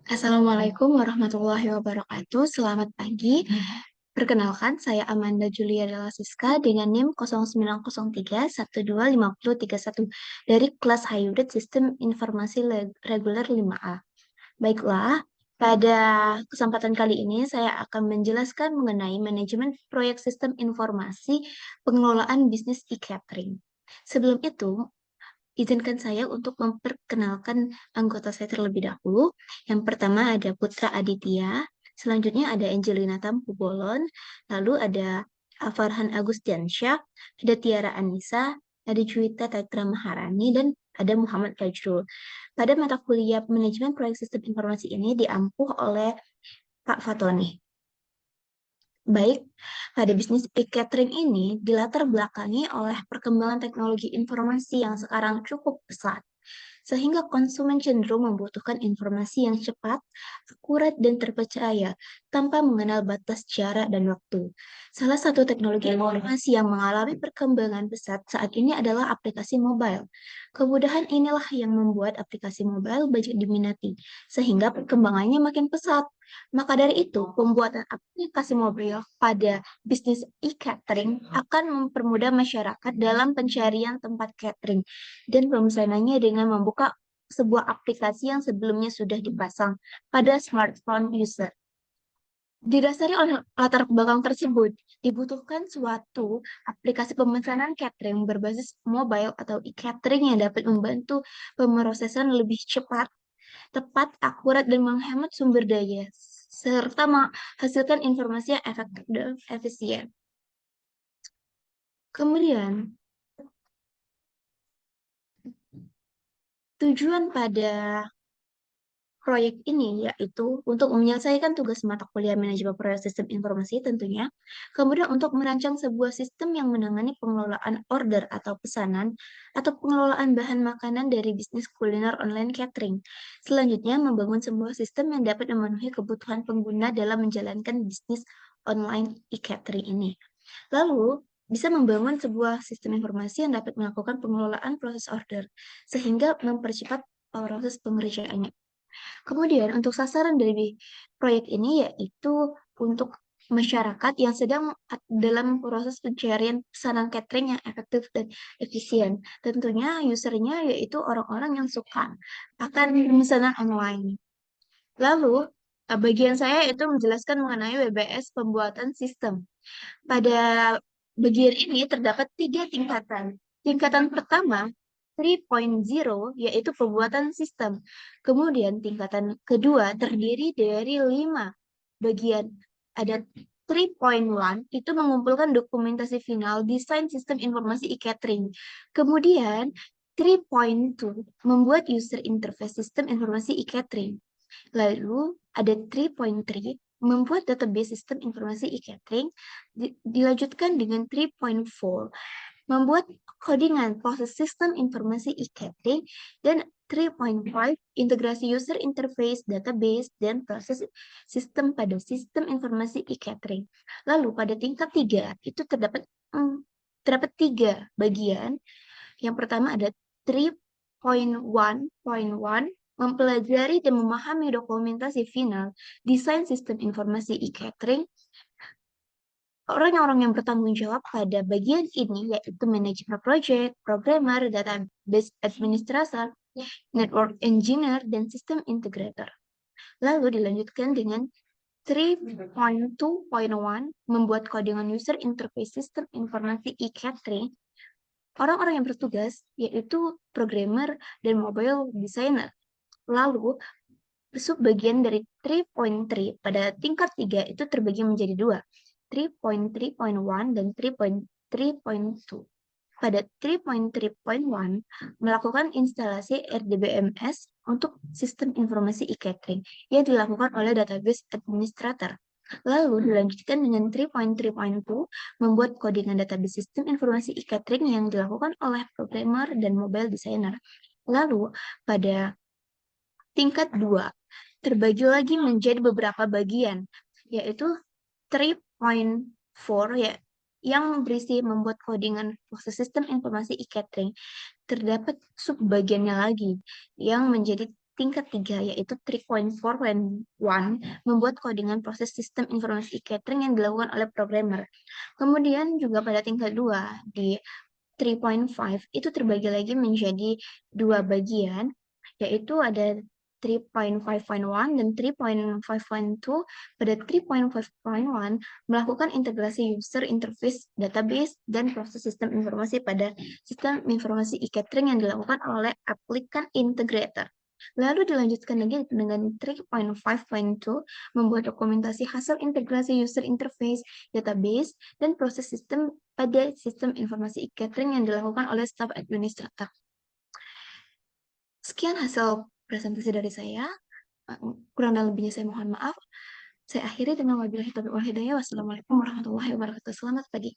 Assalamualaikum warahmatullahi wabarakatuh. Selamat pagi. Perkenalkan, saya Amanda Julia Della Siska dengan NIM 0903 125031 dari kelas Hybrid Sistem Informasi Reguler 5A. Baiklah, pada kesempatan kali ini saya akan menjelaskan mengenai manajemen proyek sistem informasi pengelolaan bisnis e-catering. Sebelum itu, izinkan saya untuk memperkenalkan anggota saya terlebih dahulu. Yang pertama ada Putra Aditya, selanjutnya ada Angelina Tampu Bolon, lalu ada Farhan Agustiansyah, ada Tiara Anissa, ada Juwita Taitra Maharani, dan ada Muhammad Fajrul. Pada mata kuliah Manajemen Proyek Sistem Informasi ini diampuh oleh Pak Fatoni. Baik, pada bisnis e-catering ini dilatar belakangi oleh perkembangan teknologi informasi yang sekarang cukup pesat, sehingga konsumen cenderung membutuhkan informasi yang cepat, akurat, dan terpercaya tanpa mengenal batas jarak dan waktu. Salah satu teknologi informasi yang mengalami perkembangan pesat saat ini adalah aplikasi mobile. Kemudahan inilah yang membuat aplikasi mobile banyak diminati, sehingga perkembangannya makin pesat. Maka dari itu, pembuatan aplikasi mobile pada bisnis e-catering akan mempermudah masyarakat dalam pencarian tempat catering dan pemesanannya dengan membuka sebuah aplikasi yang sebelumnya sudah dipasang pada smartphone user. Didasari oleh latar belakang tersebut, dibutuhkan suatu aplikasi pemesanan catering berbasis mobile atau e-catering yang dapat membantu pemrosesan lebih cepat, tepat, akurat, dan menghemat sumber daya, serta menghasilkan informasi yang efektif dan efisien. Kemudian, tujuan pada proyek ini yaitu untuk menyelesaikan tugas mata kuliah manajemen proyek sistem informasi tentunya, kemudian untuk merancang sebuah sistem yang menangani pengelolaan order atau pesanan atau pengelolaan bahan makanan dari bisnis kuliner online catering. Selanjutnya, membangun sebuah sistem yang dapat memenuhi kebutuhan pengguna dalam menjalankan bisnis online e-catering ini. Lalu, bisa membangun sebuah sistem informasi yang dapat melakukan pengelolaan proses order, sehingga mempercepat proses pengerjaannya. Kemudian untuk sasaran dari proyek ini yaitu untuk masyarakat yang sedang dalam proses pencarian pesanan catering yang efektif dan efisien. Tentunya usernya yaitu orang-orang yang suka akan pemesanan online. Lalu, bagian saya itu menjelaskan mengenai WBS pembuatan sistem. Pada bagian ini terdapat 3 tingkatan. Tingkatan pertama, 3.0, yaitu pembuatan sistem. Kemudian tingkatan kedua terdiri dari 5 bagian. Ada 3.1, itu mengumpulkan dokumentasi final desain sistem informasi e-catering. Kemudian 3.2 membuat user interface sistem informasi e-catering. Lalu ada 3.3 membuat database sistem informasi e-catering, dilanjutkan dengan 3.4 membuat codingan proses sistem informasi e-catering, dan 3.5 integrasi user interface, database, dan proses sistem pada sistem informasi e-catering. Lalu pada tingkat 3 itu terdapat 3 bagian. Yang pertama ada 3.1.1 mempelajari dan memahami dokumentasi final desain sistem informasi e-catering. Orang-orang yang bertanggung jawab pada bagian ini yaitu manajemen project, programmer, database administrator, network engineer, dan sistem integrator. Lalu dilanjutkan dengan 3.2.1 membuat codingan user interface sistem informasi e-catering. Orang-orang yang bertugas yaitu programmer dan mobile designer. Lalu subbagian dari 3.3 pada tingkat 3 itu terbagi menjadi 2, 3.3.1 dan 3.3.2. Pada 3.3.1 melakukan instalasi RDBMS untuk sistem informasi e-catering yang dilakukan oleh database administrator. Lalu dilanjutkan dengan 3.3.2 membuat codingan database sistem informasi e-catering yang dilakukan oleh programmer dan mobile designer. Lalu pada tingkat 2 terbagi lagi menjadi beberapa bagian, yaitu 3.4 ya, yang berisi membuat codingan proses sistem informasi e-catering. Terdapat subbagiannya lagi yang menjadi tingkat 3 yaitu 3.4.1 membuat codingan proses sistem informasi e-catering yang dilakukan oleh programmer. Kemudian juga pada tingkat 2 di 3.5 itu terbagi lagi menjadi dua bagian, yaitu ada 3.5.1 dan 3.5.2. Pada 3.5.1 melakukan integrasi user interface, database, dan proses sistem informasi pada sistem informasi e-catering yang dilakukan oleh application integrator. Lalu dilanjutkan lagi dengan 3.5.2 membuat dokumentasi hasil integrasi user interface, database, dan proses sistem pada sistem informasi e-catering yang dilakukan oleh staf administrator. Sekian hasil presentasi dari saya. Kurang dan lebihnya saya mohon maaf. Saya akhiri dengan wabillahi taufiq wal hidayah. Wassalamualaikum warahmatullahi wabarakatuh. Selamat pagi.